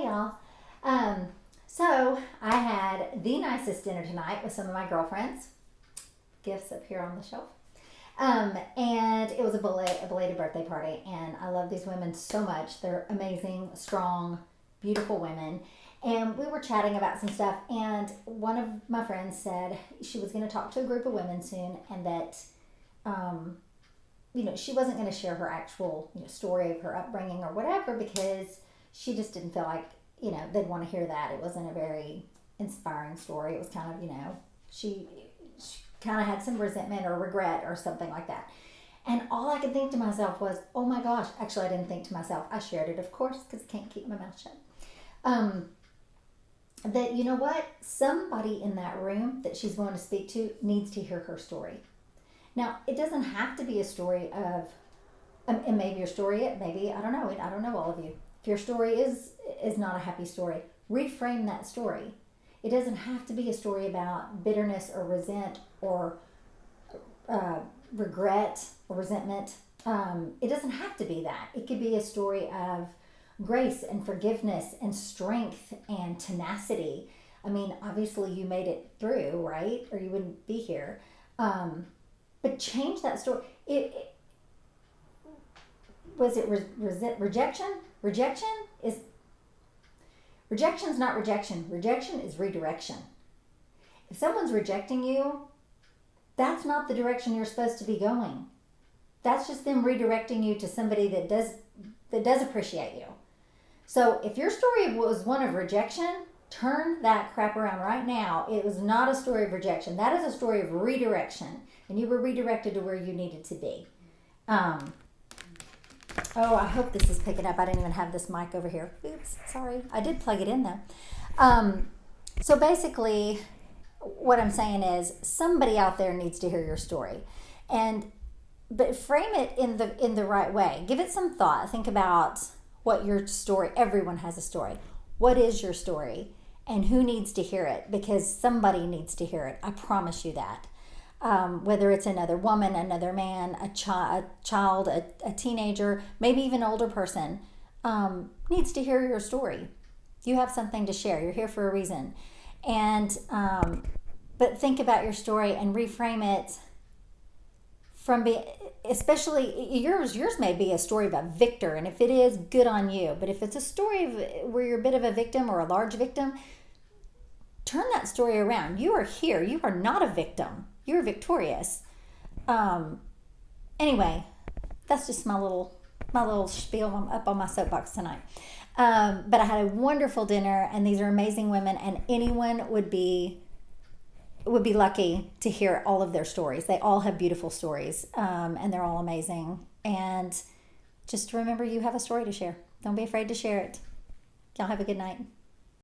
y'all. Um, so I had the nicest dinner tonight with some of my girlfriends. Gifts up here on the shelf. And it was a belated birthday party, and I love these women so much. They're amazing, strong, beautiful women. And we were chatting about some stuff, and one of my friends said she was going to talk to a group of women soon, and that, she wasn't going to share her actual story of her upbringing or whatever, because she just didn't feel like, they'd want to hear that. It wasn't a very inspiring story. It was kind of, she kind of had some resentment or regret or something like that. And all I could think to myself was, oh my gosh, actually I didn't think to myself. I shared it, of course, because I can't keep my mouth shut. That, you know what? Somebody in that room that she's going to speak to needs to hear her story. Now, it doesn't have to be a story of, and maybe your story, maybe, I don't know all of you. If your story is not a happy story, reframe that story. It doesn't have to be a story about bitterness or resent or regret or resentment. It doesn't have to be that. It could be a story of grace and forgiveness and strength and tenacity. I mean, obviously you made it through, right? Or you wouldn't be here. But change that story. Was it rejection? Rejection's not rejection. Rejection is redirection. If someone's rejecting you, that's not the direction you're supposed to be going. That's just them redirecting you to somebody that does appreciate you. So if your story was one of rejection, turn that crap around right now. It was not a story of rejection. That is a story of redirection. And you were redirected to where you needed to be. I hope this is picking up. I didn't even have this mic over here. Oops, sorry. I did plug it in though. So basically, what I'm saying is somebody out there needs to hear your story. But frame it in the right way. Give it some thought. Think about what your story, everyone has a story. What is your story? And who needs to hear it? Because somebody needs to hear it. I promise you that. Whether it's another woman, another man, a child, a teenager, maybe even an older person, needs to hear your story. You have something to share. You're here for a reason. And but think about your story and reframe it especially yours may be a story of a victor, and if it is, good on you. But if it's a story of where you're a bit of a victim or a large victim, turn that story around. You are here. You are not a victim. You're victorious. Anyway, that's just my little spiel. I'm up on my soapbox tonight. But I had a wonderful dinner, and these are amazing women, and anyone would be lucky to hear all of their stories. They all have beautiful stories, and they're all amazing. And just remember, you have a story to share. Don't be afraid to share it. Y'all have a good night.